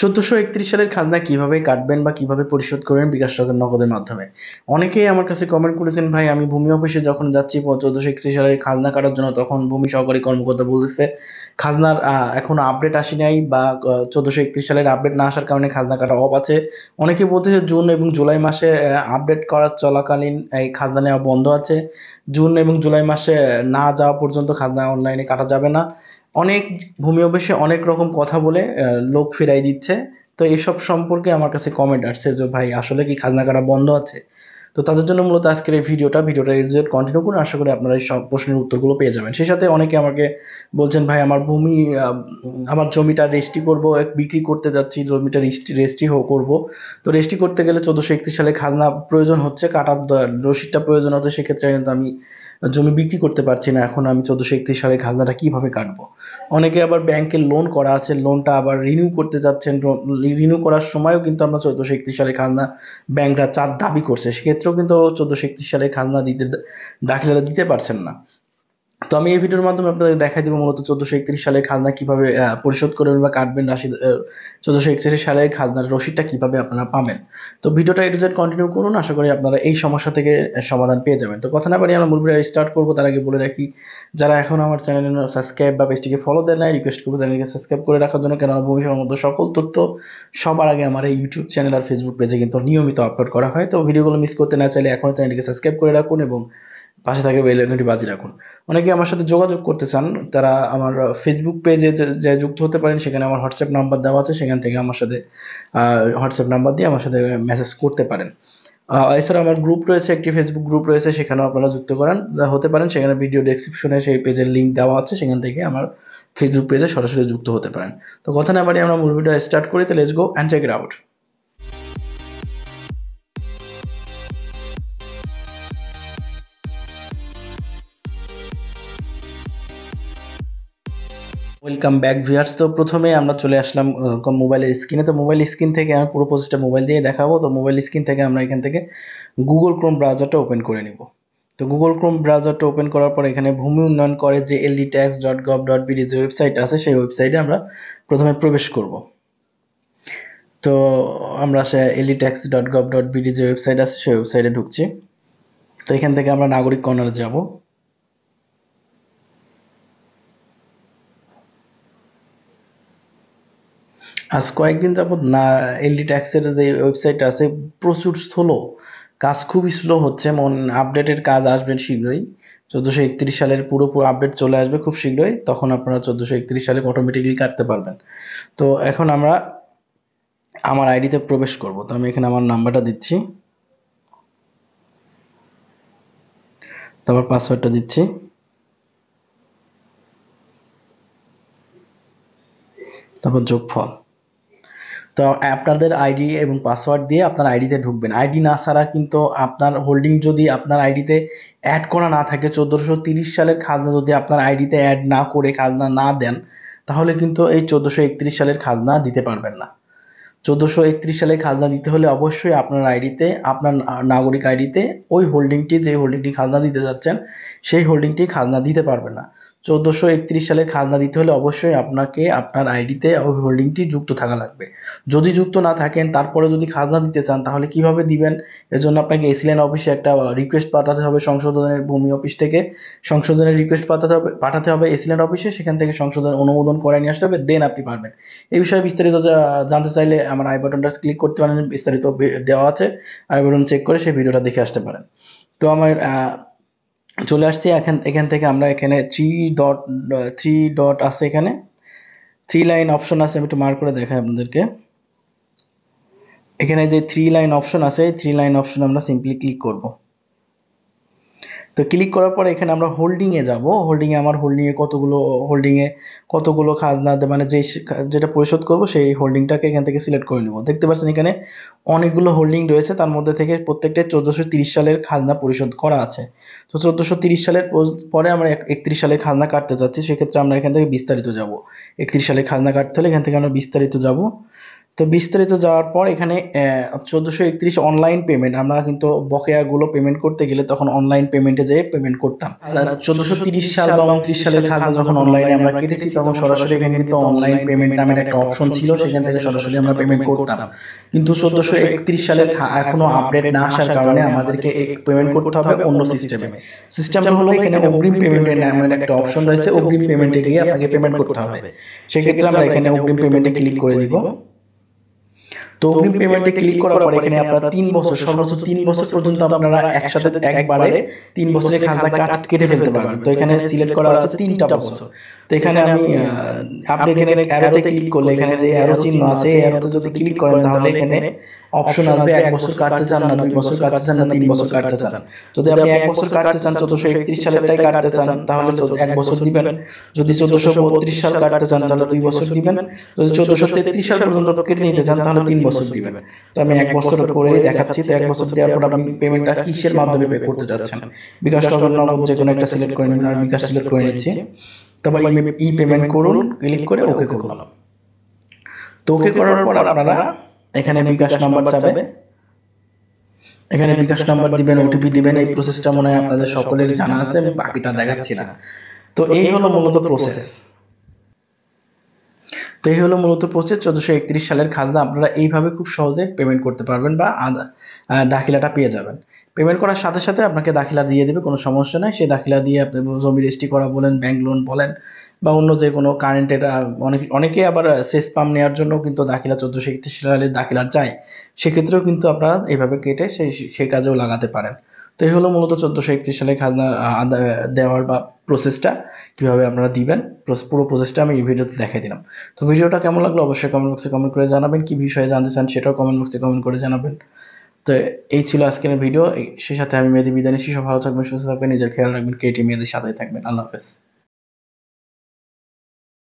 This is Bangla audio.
1431 সালের খাজনা কিভাবে কাটবেন বা কিভাবে পরিশোধ করবেন বিকাশ নগদের মাধ্যমে? অনেকেই আমার কাছে কমেন্ট করেছেন, ভাই আমি ভূমি অফিসে যখন যাচ্ছি 1431 সালের খাজনা কাটার জন্য, তখন ভূমি সহকারী কর্মকর্তা বলতেছে খাজনার এখনো আপডেট আসে নাই বা 1431 সালের আপডেট না আসার কারণে খাজনা কাটা অফ আছে। অনেকে বলতেছে জুন এবং জুলাই মাসে আপডেট করার চলাকালীন এই খাজনা নেওয়া বন্ধ আছে। জুন এবং জুলাই মাসে না যাওয়া পর্যন্ত খাজনা অনলাইনে কাটা যাবে না। অনেক ভূমি অফিসে অনেক রকম কথা বলে লোক ফিরাই দিচ্ছে। তো এসব সম্পর্কে আমার কাছে কমেন্ট আসছে যে ভাই আসলে কি খাজনা কাটা বন্ধ আছে? তো তাদের জন্য মূলত আজকের এই ভিডিওটা এর যে কন্টিনিউ করুন, আশা করি আপনারা এই সব প্রশ্নের উত্তরগুলো পেয়ে যাবেন। সেই সাথে অনেকে আমাকে বলছেন, ভাই আমার ভূমি আমার জমিটা রেজিস্ট্রি করব, বিক্রি করতে যাচ্ছি, জমিটা রেজিস্ট্রি করব। তো রেজিস্ট্রি করতে গেলে 1431 সালে খাজনা প্রয়োজন হচ্ছে, কাটার রসিদটা প্রয়োজন হচ্ছে। সেক্ষেত্রে কিন্তু আমি জমি বিক্রি করতে পারছি না। এখন আমি 1431 সালে খাজনাটা কিভাবে কাটবো? অনেকে আবার ব্যাংকে লোন করা আছে, লোনটা আবার রিনিউ করতে যাচ্ছেন। রিনিউ করার সময়ও কিন্তু আমরা 1431 সালে খাজনা ব্যাংকরা দাবি করছে, সেক্ষেত্রেও কিন্তু 1431 সালে খাজনা দাখিলা দিতে পারছেন না। তো আমি এই ভিডিওর মাধ্যমে আপনাদের দেখাই দিব মূলত 1431 সালের খাজনা কিভাবে পরিশোধ করবেন বা কাটবেন। 1431 সালের খাজনার রসিদটা কিভাবে আপনারা পাবেন। তো ভিডিওটা এটু জেড কন্টিনিউ করুন, আশা করি আপনারা এই সমস্যা থেকে সমাধান পেয়ে যাবেন। তো কথা না বাড়িয়ে আমরা মূল ভিডিও স্টার্ট করবো। তার আগে বলে রাখি, যারা এখন আমার চ্যানেলে সাবস্ক্রাইব বা পেজটিকে ফলো দেন নাই, রিকোয়েস্ট করবো চ্যানেলকে সাবস্ক্রাইব করে রাখার জন্য, কেননা ভূমি সংক্রান্ত সকল তথ্য সবার আগে আমার এই ইউটিউব চ্যানেল আর ফেসবুক পেজে কিন্তু নিয়মিত আপলোড করা হয়। তো ভিডিওগুলো মিস করতে না চাইলে এখন চ্যানেলটিকে সাবস্ক্রাইব করে রাখুন এবং পাশে থাকে বেল আইকনটি বাজিয়ে রাখুন। অনেকে আমার সাথে যোগাযোগ করতে চান, তারা আমার ফেসবুক পেজে যে যুক্ত হতে পারেন, সেখানে আমার হোয়াটসঅ্যাপ নাম্বার দেওয়া আছে, সেখান থেকে আমার সাথে হোয়াটসঅ্যাপ নাম্বার দিয়ে আমার সাথে মেসেজ করতে পারেন। এছাড়া আমার গ্রুপ রয়েছে, একটি ফেসবুক গ্রুপ রয়েছে, সেখানেও আপনারা যুক্ত হতে পারেন। সেখানে ভিডিও ডেসক্রিপশনে সেই পেজের লিঙ্ক দেওয়া আছে, সেখান থেকে আমার ফেসবুক পেজে সরাসরি যুক্ত হতে পারেন। তো কথা না বাড়িয়ে আমরা মূল ভিডিও স্টার্ট করি। তো let's go and check it out. Welcome back viewers. তো প্রথমে আমরা চলে আসলাম মোবাইলের স্ক্রিনে। তো মোবাইল স্ক্রিন থেকে আমি পুরো প্রসেসটা মোবাইল দিয়ে দেখাবো। তো মোবাইল স্ক্রিন থেকে আমরা এখান থেকে গুগল ক্রোম ব্রাউজারটা ওপেন করে নিব। তো গুগল ক্রোম ব্রাউজারটা ওপেন করার পর এখানে ভূমি উন্নয়ন করে যে ldtax.gov.bd যে ওয়েবসাইট আছে, সেই ওয়েবসাইটে আমরা প্রথমে প্রবেশ করব। তো আমরা সে ldtax.gov.bd যে ওয়েবসাইট আছে, সেই ওয়েবসাইটে ঢুকছি। তো এখান থেকে আমরা নাগরিক কর্নারে যাব। আজ কয়েকদিন যাবত না ldtax-এর যে ওয়েবসাইট আছে প্রচুর স্লো, কাজ খুবই স্লো হচ্ছে। আপডেটের কাজ আসবে শীঘ্রই। 1431 সালের পুরোপুরি আপডেট চলে আসবে খুব শীঘ্রই, তখন আপনারা 1431 সালে অটোমেটিক্যালি কাটতে পারবেন। তো এখন আমরা আমার আইডিতে প্রবেশ করব। তো আমি এখানে আমার নাম্বারটা দিচ্ছি, তারপর পাসওয়ার্ডটা দিচ্ছি, তারপর যোগফল। তো আপনাদের আইডি এবং পাসওয়ার্ড দিয়ে আপনার আইডিতে ঢুকবেন। আইডি না ছাড়া কিন্তু আপনার হোল্ডিং যদি আপনার আইডিতে অ্যাড করা না থাকে, 1430 সালের খাজনা যদি আপনার আইডিতে অ্যাড না করে খাজনা না দেন, তাহলে কিন্তু এই 1431 সালের খাজনা দিতে পারবেন না। 1431 সালে খাজনা দিতে হলে অবশ্যই আপনার আইডিতে, আপনার নাগরিক আইডিতে ওই হোল্ডিংটি, যে হোল্ডিংটি খাজনা দিতে যাচ্ছেন, সেই হোল্ডিংটি খাজনা দিতে পারবে না। 1431 সালের খাজনা দিতে হলে অবশ্যই আপনাকে আপনার আইডিতে ওই হোল্ডিংটি যুক্ত থাকা লাগবে। যদি যুক্ত না থাকেন, তারপরে যদি খাজনা দিতে চান, তাহলে কিভাবে দিবেন? এর জন্য আপনাকে এসিল্যান অফিসে একটা রিকোয়েস্ট পাঠাতে হবে সংশোধনের, ভূমি অফিস থেকে সংশোধনের রিকোয়েস্ট পাঠাতে হবে এসিল্যান অফিসে। সেখান থেকে সংশোধন অনুমোদন করে নিয়ে আসতে হবে, দেন আপনি পারবেন। এই বিষয়ে বিস্তারিত জানতে চাইলে আমার আই বাটনটা ক্লিক করতে পারেন, বিস্তারিত দেওয়া আছে, আই বাটন চেক করে সেই ভিডিওটা দেখে আসতে পারেন। তো আমার চলে আসছি এখান থেকে আমরা এখানে থ্রি ডট আছে, এখানে 3 লাইন অপশন আছে, আমি একটু মার্ক করে দেখাই আপনাদেরকে। এখানে যে 3 লাইন অপশন আছে, এই 3 লাইন অপশন আমরা সিম্পলি ক্লিক করব। তো ক্লিক করার পরে এখানে আমরা হোল্ডিংয়ে যাব। আমার হোল্ডিংয়ে কতগুলো খাজনা, মানে যেটা পরিশোধ করব সেই হোল্ডিংটাকে এখান থেকে সিলেক্ট করে নিব। দেখতে পাচ্ছেন এখানে অনেকগুলো হোল্ডিং রয়েছে, তার মধ্যে থেকে প্রত্যেকটা 1430 সালের খাজনা পরিশোধ করা আছে। তো 1430 সালের পরে আমরা 31 সালের খাজনা কাটতে যাচ্ছি, সেক্ষেত্রে আমরা এখান থেকে বিস্তারিত যাব। 31 সালের খাজনা কাটতে হলে এখান থেকে আমরা বিস্তারিত যাব। তো বিস্তারিত যাওয়ার পর এখানে 1431 অনলাইন পেমেন্ট, আমরা কিন্তু বকেয়াগুলো পেমেন্ট করতে গেলে তখন অনলাইন পেমেন্টে যেয়ে পেমেন্ট করতাম। 1430 সাল বা 29 সালের খাজনা যখন অনলাইনে আমরা কেটেছি তখন সরাসরি এখানে কিন্তু অনলাইন পেমেন্ট নামের একটা অপশন ছিল, সেখান থেকে সরাসরি আমরা পেমেন্ট করতাম। কিন্তু 1431 সালের এখনো আপডেট না আসার কারণে আমাদেরকে পেমেন্ট করতে হবে অন্য সিস্টেমে। সিস্টেমটা হলো এখানে অগ্রিম পেমেন্টের নামের একটা অপশন রয়েছে, অগ্রিম পেমেন্টে গিয়ে আপনাকে পেমেন্ট করতে হবে। সেক্ষেত্রে আমরা এখানে অগ্রিম পেমেন্টে ক্লিক করে দিব। তো অগ্রিম পেমেন্টে ক্লিক করার পর এখানে আপনারা 3 বছর, সর্বোচ্চ 3 বছর পর্যন্ত আপনারা একসাথে একবারে 3 বছরের খাজনা কেটে ফেলতে পারবেন। তো এখানে সিলেক্ট করা আছে 3টা বছর। তো এখানে আমি আপনি এখানে অ্যারোতে ক্লিক করলে এখানে যে অ্যারো চিহ্ন আছে এই অ্যারোতে যদি ক্লিক করেন তাহলে এখানে অপশন আসবে 1 বছর কাটতে চান না 2 বছর কাটতে চান না 3 বছর কাটতে চান। যদি আপনি 1 বছর কাটতে চান 1431 সালেরটাই কাটতে চান তাহলে 1 বছর দিবেন। যদি 1432 সাল কাটতে চান তাহলে 2 বছর দিবেন। যদি 1433 সাল পর্যন্ত কেটে নিতে চান তাহলে 3 বছর দিবেন। তো আমি 1 বছর করে দেখাচ্ছি। তো 1 বছর দেওয়ার পর আপনি পেমেন্টটা কিসের মাধ্যমে পে করতে যাচ্ছেন, বিকাশ, নগদ, যে কোনো একটা সিলেক্ট করে নিন। আমি বিকাশ সিলেক্ট করে নিচ্ছি। তারপর ই পেমেন্ট করুন, ক্লিক করে ওকে করলাম। তো ওকে করার পর আপনারা এখানে বিকাশ নাম্বার চাবে, এখানে বিকাশ নাম্বার দিবেন, ওটিপি দিবেন। এই প্রসেসটা মনে হয় আপনাদের সকলের জানা আছে, আমি বাকিটা দেখাচ্ছি না। তো এই হলো মূলত প্রসেস। তো এই হলো মূলত প্রসেস। 1431 সালের খাজনা আপনারা এইভাবে খুব সহজে পেমেন্ট করতে পারবেন বা দাখিলাটা পেয়ে যাবেন। পেমেন্ট করার সাথে সাথে আপনাকে দাখিলা দিয়ে দেবে, কোনো সমস্যা নাই। সেই দাখিলা দিয়ে আপনি জমি রেজিস্ট্রি করা বলেন, ব্যাংক লোন বলেন বা অন্য যে কোনো কারেন্টের, অনেকে আবার সেচ পাম্প নেওয়ার জন্য কিন্তু দাখিলা 1431 সালের দাখিলা চায়, সেক্ষেত্রেও কিন্তু আপনারা এইভাবে কেটে সেই কাজেও লাগাতে পারেন। তো এই হলো মূলত 1431 সালের খাজনা দেওয়ার বা প্রসেসটা কিভাবে আপনারা দিবেন, পুরো প্রসেসটা আমি এই ভিডিওতে দেখাই দিলাম। তো ভিডিওটা কেমন লাগলো অবশ্যই কমেন্ট বক্সে কমেন্ট করে জানাবেন। কি বিষয়ে জানতে চান সেটাও কমেন্ট বক্সে কমেন্ট করে জানাবেন। তো এই ছিল আজকের ভিডিও। সেই সাথে আমি মেহেদী বিদায় নিচ্ছি। সব ভালো থাকবেন, সুস্থ থাকবেন, নিজের খেয়াল রাখবেন, কেটি মেহেদীর সাথেই থাকবেন। আল্লাহ হাফেজ।